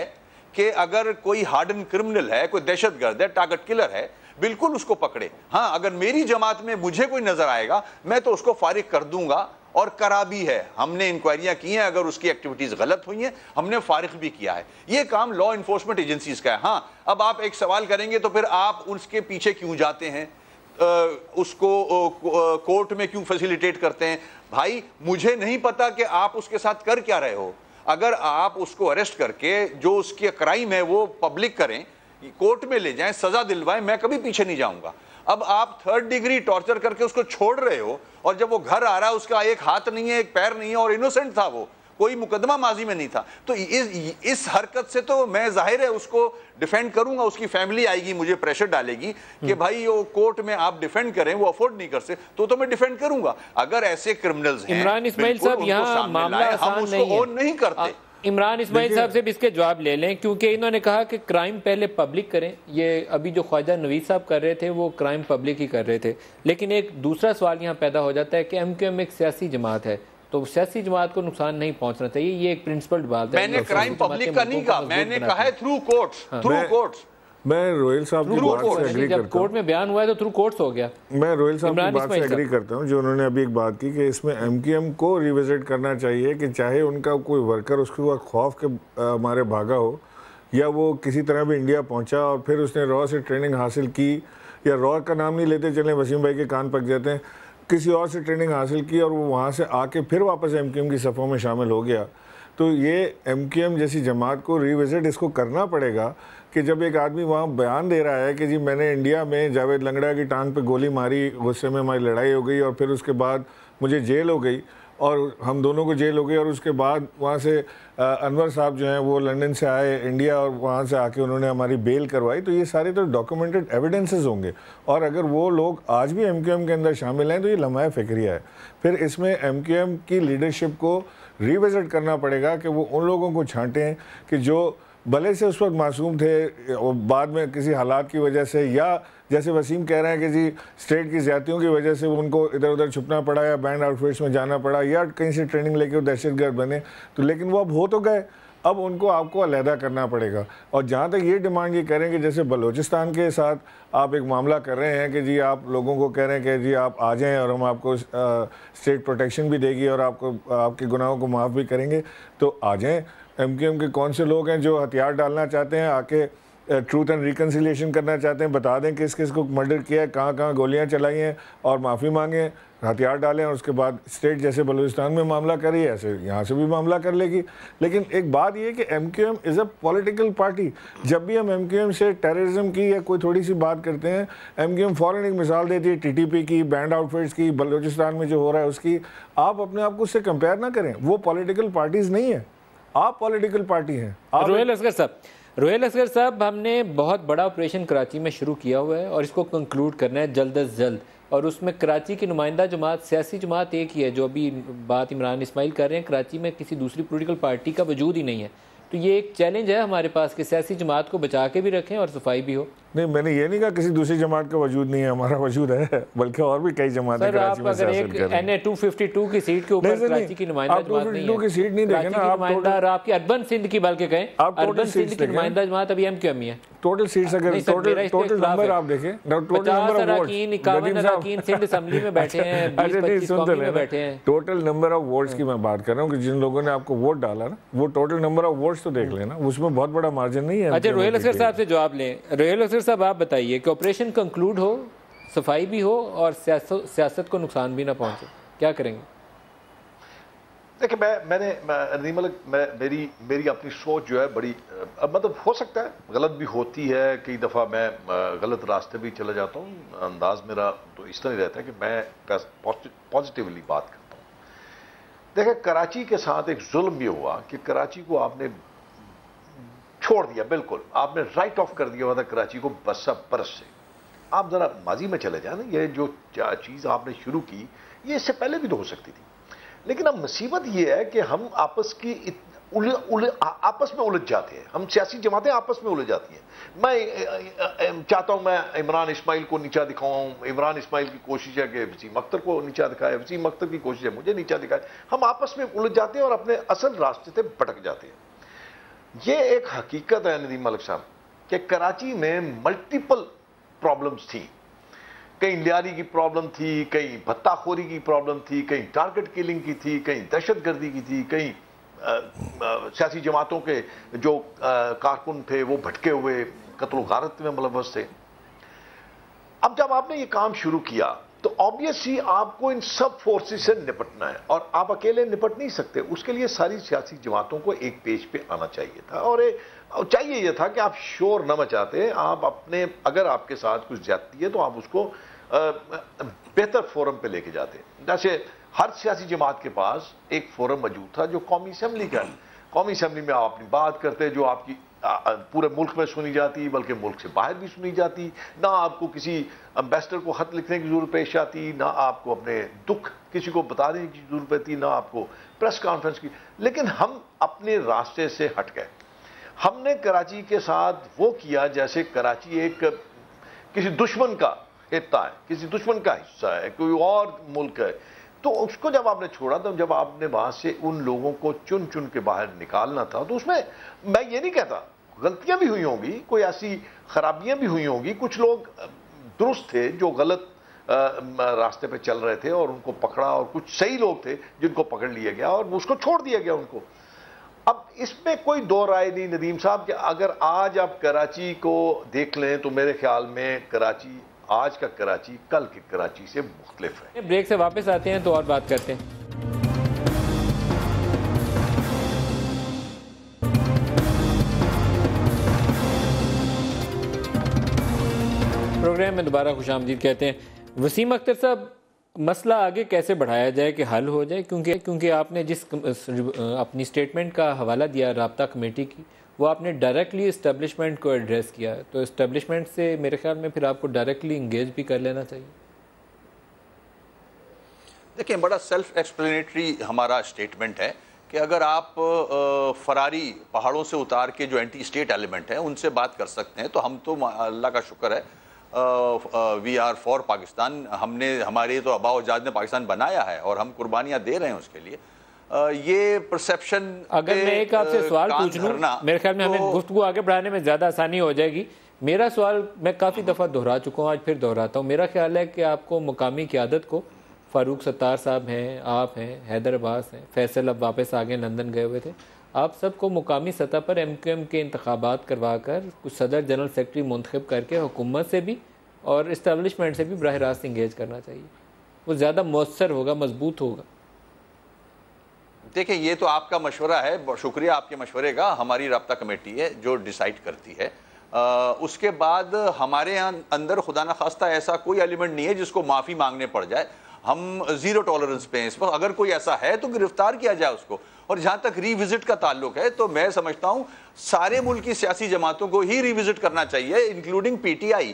कि अगर कोई हार्डन क्रिमिनल है, कोई दहशतगर्द है, टारगेट किलर है, बिल्कुल उसको पकड़े। हाँ, अगर मेरी जमात में मुझे कोई नजर आएगा मैं तो उसको फारिग कर दूंगा, और करा भी है। हमने इंक्वायरियां की हैं, अगर उसकी एक्टिविटीज गलत हुई हैं हमने फारिग भी किया है। ये काम लॉ इन्फोर्समेंट एजेंसीज का है। हाँ, अब आप एक सवाल करेंगे तो फिर आप उसके पीछे क्यों जाते हैं, उसको कोर्ट में क्यों फैसिलिटेट करते हैं? भाई, मुझे नहीं पता कि आप उसके साथ कर क्या रहे हो। अगर आप उसको अरेस्ट करके जो उसकी क्राइम है वो पब्लिक करें, कोर्ट में ले जाएं, सजा दिलवाएं, मैं कभी पीछे नहीं जाऊंगा। अब आप 3rd डिग्री टॉर्चर करके उसको छोड़ रहे हो, और जब वो घर आ रहा है उसका एक हाथ नहीं है, एक पैर नहीं है, और इनोसेंट था, वो कोई मुकदमा माजी में नहीं था, तो इस हरकत से तो मैं जाहिर है उसको डिफेंड करूंगा। उसकी फैमिली आएगी, मुझे प्रेशर डालेगी कि भाई वो कोर्ट में आप डिफेंड करें, वो अफोर्ड नहीं कर सकते, तो मैं डिफेंड करूंगा। अगर ऐसे क्रिमिनल्स हैं,
इमरान इस्माइल साहब, यहाँ मामला आसान नहीं है।
नहीं करते।
इमरान इस्माइल साहब से भी इसके जवाब ले लें, क्योंकि इन्होंने कहा कि क्राइम पहले पब्लिक करें। ये अभी जो ख्वाजा नवीद साहब कर रहे थे वो क्राइम पब्लिक ही कर रहे थे। लेकिन एक दूसरा सवाल यहाँ पैदा हो जाता है कि MQM एक सियासी जमात है, तो सियासी जमात को नुकसान नहीं पहुंचना चाहिए। ये एक प्रिंसिपल बात है।
मैंने क्राइम पब्लिक का नहीं कहा, मैंने कहा है थ्रू कोर्ट्स। थ्रू कोर्ट्स
मैं रोहिल साहब की बात से एग्री करता हूं।
कोर्ट में बयान हुआ है तो थ्रू कोर्ट्स हो गया। मैं
रोहिल साहब की बात से एग्री करता हूं, जो उन्होंने अभी एक बात की कि इसमें MQM को रिविजिट करना चाहिए, कि चाहे उनका कोई वर्कर उसके खौफ के मारे भागा हो, या वो किसी तरह भी इंडिया पहुंचा और फिर उसने रॉ से ट्रेनिंग हासिल की, या रॉ का नाम नहीं लेते चले, वसीम भाई के कान पक जाते हैं, किसी और से ट्रेनिंग हासिल की और वो वहाँ से आके फिर वापस MQM की सफ़ों में शामिल हो गया, तो ये MQM जैसी जमात को रिविजिट इसको करना पड़ेगा। कि जब एक आदमी वहाँ बयान दे रहा है कि जी मैंने इंडिया में जावेद लंगड़ा की टांग पे गोली मारी, गुस्से में हमारी लड़ाई हो गई और फिर उसके बाद मुझे जेल हो गई, और हम दोनों को जेल हो गई, और उसके बाद वहाँ से अनवर साहब जो हैं वो लंदन से आए इंडिया और वहाँ से आके उन्होंने हमारी बेल करवाई, तो ये सारे तो डॉक्यूमेंटेड एविडेंसेस होंगे। और अगर वो लोग आज भी MQM के अंदर शामिल हैं तो ये लम्हा फ़िक्रिया है। फिर इसमें MQM की लीडरशिप को रिविजिट करना पड़ेगा कि वो उन लोगों को छांटें कि जो भले से उस वक्त मासूम थे और बाद में किसी हालात की वजह से, या जैसे वसीम कह रहे हैं कि जी स्टेट की ज़्यादतियों की वजह से उनको इधर उधर छुपना पड़ा, या बैंड आउटफिट्स में जाना पड़ा, या कहीं से ट्रेनिंग लेके वो दहशतगर्द बने, तो लेकिन वो अब हो तो गए, अब उनको आपको अलहदा करना पड़ेगा। और जहाँ तक ये डिमांड ये करें कि जैसे बलूचिस्तान के साथ आप एक मामला कर रहे हैं कि जी आप लोगों को कह रहे हैं कि जी आप आ जाएँ और हम आपको स्टेट प्रोटेक्शन भी देगी और आपको आपके गुनाहों को माफ़ भी करेंगे, तो आ जाएँ। MQM के कौन से लोग हैं जो हथियार डालना चाहते हैं, आके ट्रूथ एंड रिकन्सिलिएशन करना चाहते हैं, बता दें किस किस को मर्डर किया है, कहाँ कहाँ गोलियाँ चलाई हैं, और माफ़ी मांगें, हथियार डालें, और उसके बाद स्टेट जैसे बलूचिस्तान में मामला करी है ऐसे यहाँ से भी मामला कर लेगी। लेकिन एक बात ये कि MQM is a political party. जब भी हम MQM से टेररिज्म की या कोई थोड़ी सी बात करते हैं, MQM फ़ौरन एक मिसाल देती है TTP की, बैंड आउटफिट्स की, बलूचिस्तान में जो हो रहा है उसकी। आप अपने आप को उससे कंपेयर ना करें, वो पॉलिटिकल पार्टीज़ नहीं है, आप पॉलिटिकल पार्टी हैं। रोहिल
असगर साहब, हमने बहुत बड़ा ऑपरेशन कराची में शुरू किया हुआ है और इसको कंक्लूड करना है जल्द अज जल्द, और उसमें कराची की नुमाइंदा जमात, सियासी जमात एक ही है। जो अभी बात इमरान इस्माइल कर रहे हैं, कराची में किसी दूसरी पॉलिटिकल पार्टी का वजूद ही नहीं है। तो ये एक चैलेंज है हमारे पास कि सियासी जमात को बचा के भी रखें और सफाई भी हो।
नहीं, मैंने ये नहीं कहा किसी दूसरी जमात का वजूद नहीं है, हमारा वजूद है, बल्कि और भी कई जमातें कराची में
अगर एक NA 252 की सीट के ऊपर कराची की नुमाइंदा जमात नहीं है,
की सीट नहीं देखें ना आप,
आपकी अर्बन सिंध की बल्कि कहें, अर्बन सिंध की नुमाइंदा जमात अभी MQM ही है।
टोटल सीट्स अगर टोटल नंबर आप देखें, टोटल नंबर ऑफ वोट्स
51 अरकान सिंध असेंबली में बैठे हैं, 20-25 कौमी में बैठे हैं।
टोटल नंबर ऑफ वोट्स की मैं बात कर रहा हूं कि जिन लोगों ने आपको वोट डाला ना, वो टोटल नंबर ऑफ वोट्स तो देख लेना, उसमें बहुत बड़ा मार्जिन नहीं है।
अच्छा, रोहिल असगर साहब से जवाब लें। रोहिल असगर साहब, आप बताइए कि ऑपरेशन कंक्लूड हो, सफाई भी हो और सियासत को नुकसान भी ना पहुंचे, क्या करेंगे?
देखिए, मेरी अपनी सोच जो है बड़ी, मतलब हो सकता है गलत भी होती है, कई दफ़ा मैं गलत रास्ते भी चला जाता हूँ। अंदाज मेरा तो इस तरह रहता है कि मैं पॉजिटिवली बात करता हूँ। देखिए, कराची के साथ एक जुल्म ये हुआ कि कराची को आपने छोड़ दिया, बिल्कुल आपने राइट ऑफ कर दिया हुआ था कराची को बरस से। आप जरा माजी में चले जाए ना, ये जो चीज़ आपने शुरू की ये इससे पहले भी तो हो सकती थी। लेकिन अब मुसीबत ये है कि हम आपस में उलझ जाते हैं, हम सियासी जमातें आपस में उलझ जाती हैं। मैं चाहता हूं मैं इमरान इस्माइल को नीचा दिखाऊं, इमरान इस्माइल की कोशिश है कि वसीम अख्तर को नीचा दिखाए, वसीम अख्तर की कोशिश है मुझे नीचा दिखाए। हम आपस में उलझ जाते हैं और अपने असल रास्ते से भटक जाते हैं। ये एक हकीकत है नदीम मलिक साहब कि कराची में मल्टीपल प्रॉब्लम्स थी। कहीं लियारी की प्रॉब्लम थी, कहीं भत्ताखोरी की प्रॉब्लम थी, कहीं टारगेट किलिंग की थी, कहीं दहशतगर्दी की थी, कहीं सियासी जमातों के जो कारकुन थे वो भटके हुए कत्ल गारत में मुलव्वस थे। अब जब आपने ये काम शुरू किया तो ऑब्वियसली आपको इन सब फोर्सेस से निपटना है, और आप अकेले निपट नहीं सकते। उसके लिए सारी सियासी जमातों को एक पेज पे आना चाहिए था, और चाहिए यह था कि आप शोर न मचाते, आप अपने, अगर आपके साथ कुछ ज्यादती है तो आप उसको बेहतर फोरम पे लेके जाते। जैसे हर सियासी जमात के पास एक फोरम मौजूद था जो कौमी असम्बली का है। कौमी असम्बली में आप अपनी बात करते जो आपकी पूरे मुल्क में सुनी जाती, बल्कि मुल्क से बाहर भी सुनी जाती। ना आपको किसी एम्बेसडर को खत लिखने की जरूरत पेश आती, ना आपको अपने दुख किसी को बताने की जरूरत पड़ती, ना आपको प्रेस कॉन्फ्रेंस की। लेकिन हम अपने रास्ते से हट गए। हमने कराची के साथ वो किया जैसे कराची एक किसी दुश्मन का हिस्सा है, किसी दुश्मन का हिस्सा है, कोई और मुल्क है। तो उसको जब आपने छोड़ा, तो जब आपने वहां से उन लोगों को चुन चुन के बाहर निकालना था, तो उसमें मैं ये नहीं कहता गलतियां भी हुई होंगी, कोई ऐसी खराबियां भी हुई होंगी, कुछ लोग दुरुस्त थे जो गलत रास्ते पे चल रहे थे और उनको पकड़ा, और कुछ सही लोग थे जिनको पकड़ लिया गया और उसको छोड़ दिया गया उनको। अब इसमें कोई दो राय नहीं नदीम साहब कि अगर आज आप कराची को देख लें तो मेरे ख्याल में कराची, आज का कराची कल की कराची से मुख्तलिफ है।
ब्रेक से वापस आते हैं तो और बात करते हैं। प्रोग्राम में दोबारा खुशामदीद कहते हैं। वसीम अख्तर साहब, मसला आगे कैसे बढ़ाया जाए कि हल हो जाए, क्योंकि आपने जिस अपनी स्टेटमेंट का हवाला दिया राब्ता कमेटी की, वो आपने डायरेक्टली इस्टेब्लिशमेंट को एड्रेस किया है, तो इस्टेब्लिशमेंट से मेरे ख्याल में फिर आपको डायरेक्टली इंगेज भी कर लेना चाहिए।
देखिए, बड़ा सेल्फ एक्सप्लेनेटरी हमारा स्टेटमेंट है कि अगर आप फरारी पहाड़ों से उतार के जो एंटी स्टेट एलिमेंट हैं उनसे बात कर सकते हैं, तो हम तो अल्लाह का शुक्र है, वी आर फॉर पाकिस्तान। हमने, हमारे तो आबा अजाद ने पाकिस्तान बनाया है और हम कुर्बानियाँ दे रहे हैं उसके लिए। ये परसेप्शन,
अगर मैं एक आपसे सवाल पूछ लूं, मेरे ख्याल में हमें गुफ्तगू आगे बढ़ाने में ज़्यादा आसानी हो जाएगी। मेरा सवाल मैं काफ़ी दफ़ा दोहरा चुका हूँ, आज फिर दोहराता हूँ। मेरा ख्याल है कि आपको मुकामी क़यादत को, फ़ारूक सत्तार साहब हैं, आप हैं, हैदर अब्बास हैं, फैसल अब वापस आ गए, लंदन गए हुए थे, आप सबको मुकामी सतह पर MQM के इंतखाबात करवा कर कुछ सदर जनरल सेक्रेटरी मुंतखब करके हुकूमत से भी और इस्टेब्लिशमेंट से भी बराह रास्त इंगेज करना चाहिए। वो ज़्यादा मौसर होगा, मजबूत होगा।
देखिए, ये तो आपका मशवरा है, शुक्रिया आपके मशवरे का। हमारी राब्ता कमेटी है जो डिसाइड करती है। उसके बाद हमारे यहाँ अंदर खुदा न खास्ता ऐसा कोई एलिमेंट नहीं है जिसको माफ़ी मांगने पड़ जाए। हम ज़ीरो टॉलरेंस पे हैं इस पर। अगर कोई ऐसा है तो गिरफ्तार किया जाए उसको। और जहाँ तक रीविजिट का ताल्लुक है, तो मैं समझता हूँ सारे मुल्क की सियासी जमातों को ही रीविजिट करना चाहिए, इंक्लूडिंग PTI,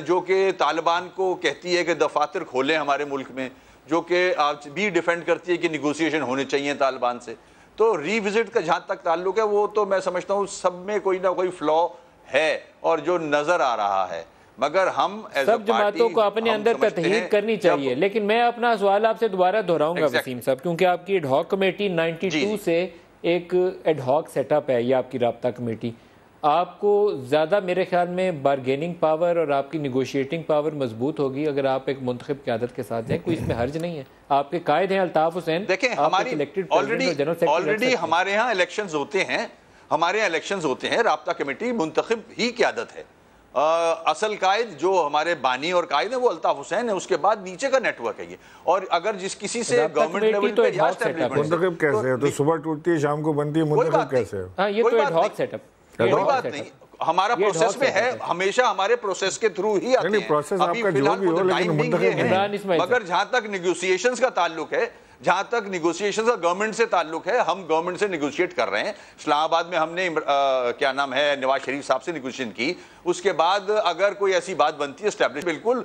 जो कि तालिबान को कहती है कि दफातर खोलें हमारे मुल्क में, जो कि आज भी डिफेंड करती है कि निगोसिएशन होने चाहिए तालिबान से। तो रीविजिट का जहाँ तक ताल्लुक है, वो तो मैं समझता हूँ सब में कोई ना कोई फ्लॉ है और जो नज़र आ रहा है, मगर हम
सब जमातों को अपने अंदर तहकीक करनी चाहिए। लेकिन मैं अपना सवाल आपसे दोबारा दोहराऊंगा वसीम साहब, क्योंकि आपकी एडहॉक कमेटी 92 से एक एडहॉक सेटअप है, ये आपकी राब्ता कमेटी। आपको ज़्यादा मेरे ख्याल में बारगेनिंग पावर और आपकी निगोशिएटिंग पावर मजबूत होगी अगर आप एक मुंतखब क़यादत के साथ जाएं। कोई इसमें हर्ज नहीं है। आपके कायद हैं अल्ताफ हुसैन।
देखें, हमारी ऑलरेडी हमारे यहाँ इलेक्शंस होते हैं, हमारे यहाँ इलेक्शंस होते हैं, राब्ता कमेटी मुंतखब ही क़यादत है। असल कायद जो हमारे बानी और कायद है वो अल्ताफ हुसैन है, उसके बाद नीचे का नेटवर्क है ये। और अगर जिस किसी से गवर्नमेंट लेवल पे
मुंतखब कैसे है, तो सुबह टूटती है शाम को बनती है, मुंतखब कैसे है?
हाँ, ये तो एडहॉक सेटअप,
कोई बात नहीं, हमारा प्रोसेस में है, हमेशा हमारे प्रोसेस के थ्रू ही आते हैं।
प्रोसेस आपका जो भी हो, लेकिन मुंतखब।
मगर जहां तक निगोसिएशंस का ताल्लुक है, जहां तक निगोसिएशंस का गवर्नमेंट से ताल्लुक है, हम गवर्नमेंट से निगोशिएट कर रहे हैं। इस्लामाबाद में हमने क्या नाम है, नवाज शरीफ साहब से निगोशिएशन की। उसके बाद अगर कोई ऐसी बात बनती है एस्टैब्लिश, बिल्कुल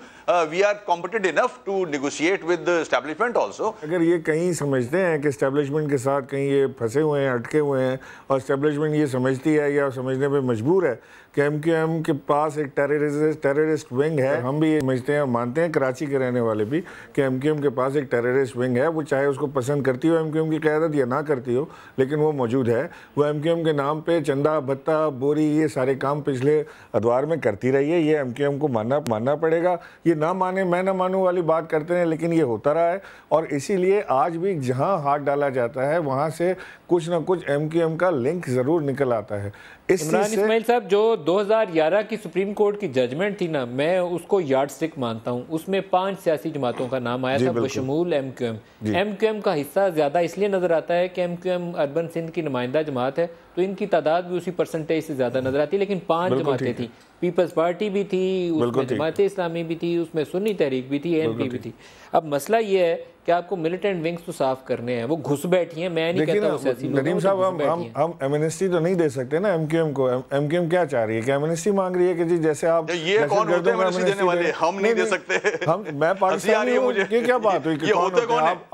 we are competent enough to negotiate with establishment also.
अगर ये कहीं समझते हैं कि एस्टैब्लिशमेंट के साथ कहीं ये फंसे हुए हैं, अटके हुए हैं, और एस्टैब्लिशमेंट ये समझती है या समझने पे मजबूर है कि MQM के पास एक टेररिस्ट विंग है, हम भी ये समझते हैं और मानते हैं, कराची के रहने वाले भी, कि MQM के पास एक टेररिस्ट विंग है, वो चाहे चाहे उसको पसंद करती हो एमक्यूएम की क़यादत या ना करती हो, लेकिन वो मौजूद है। वो एमक्यूएम के नाम पे चंदा भत्ता बोरी ये सारे काम पिछले अदवार में करती रही है। ये एमक्यूएम को मानना पड़ेगा। ये ना माने मैं ना मानूं वाली बात करते हैं, लेकिन ये होता रहा है और इसीलिए आज भी जहां हाथ डाला जाता है वहां से कुछ ना कुछ एमक्यूएम का लिंक जरूर निकल आता है।
इमरान इस्माइल साहब, जो 2011 की सुप्रीम कोर्ट की जजमेंट थी ना, मैं उसको यार्डस्टिक मानता हूं। उसमें 5 सियासी जमातों का नाम आया था बशमूल एमक्यूएम। एमक्यूएम का हिस्सा ज्यादा इसलिए नजर आता है कि एमक्यूएम अर्बन सिंध की नुमाइंदा जमात है, तो इनकी तादाद भी उसी परसेंटेज से ज्यादा नजर आती है। लेकिन 5 जमातें थी, पीपल्स पार्टी भी थी, उसमें जमात इस्लामी भी थी, उसमें सुन्नी तहरीक भी थी, एएनपी भी थी। अब मसला ये है कि आपको मिलिटेंट विंग्स तो साफ करने हैं, वो घुस बैठी हैं। मैं नहीं कहता
नदीम साहब, हम एमनेस्टी तो नहीं दे सकते ना एमक्यूएम को। एमक्यूएम क्या चाह रही है? क्या एमनेस्टी मांग रही है कि जी जैसे आप
ये कौन होते हैं एमनेस्टी देने वाले? हम नहीं दे सकते।
मैं पाकिस्तानी हूं, ये क्या बात हुई?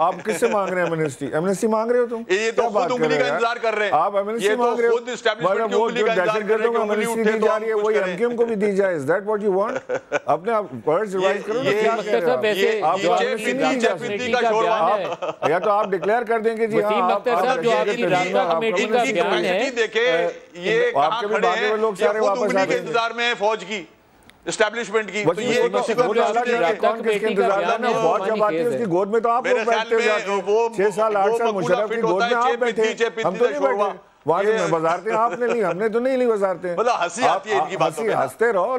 आप किससे मांग रहे हैं एमनेस्टी? एमनेस्टी मांग रहे हो तुम?
ये तो खुद उंगली का इंतजार कर रहे हैं।
आप एमनेस्टी मांग रहे हो? खुद एस्टैब्लिशमेंट की उंगली का इंतजार कर रहे हैं कि एमनेस्टी दी जा रही है, वही एमक्यूएम को भी दी जाए। Is that what you want? अपने आप वर्ड्स रिवाइज करो ना, क्या कह रहे हो आप?
बीजेपी का छोड़ो,
या तो आप डिक्लेयर कर देंगे जी हाँ,
जो आपकी राबता कमेटी का बयान है,
देखे ये
आपके भी बाकी में लोग सारे वापस आ गए।
इंतजार में है फौज की, एस्टैब्लिशमेंट की।
तो ये किसी को अलग है, कौन किसके इंतजार में है? फौज जब आती है उसकी गोद में तो आप लोग बैठते जाते हो। 6 साल 8 साल मुशर्रफ की गोद में आप बैठे, हम तो नहीं बैठे। वहां से वजारतें आपने ली, हमने तो नहीं ली वजारतें।
मतलब हंसी आती है इनकी बातों पे,
हंसते रहो,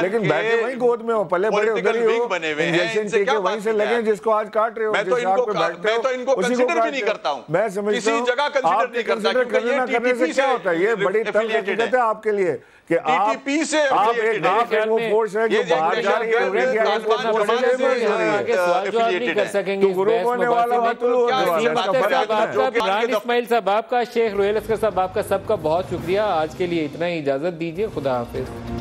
लेकिन बैठे वहीं गोद में हो, पले बड़े उधर ही हो, इंजेक्शन टीके वहीं से लगे जिसको आज काट रहे हो।
मैं तो इनको कंसीडर भी नहीं करता हूं,
मैं समझता
किसी जगह कंसीडर नहीं करता, क्योंकि ये
करने से क्या होता है? ये बड़ी तल्ख हकीकत है आपके लिए कि आप एक वो फोर्स है जो बाहर जा रही है, तो गुरु होने वाला
इस्माइल साहब आपका, शेख रुहेल असगर साहब आपका, सबका बहुत शुक्रिया। आज के लिए इतना ही, इजाजत दीजिए। खुदा हाफिज।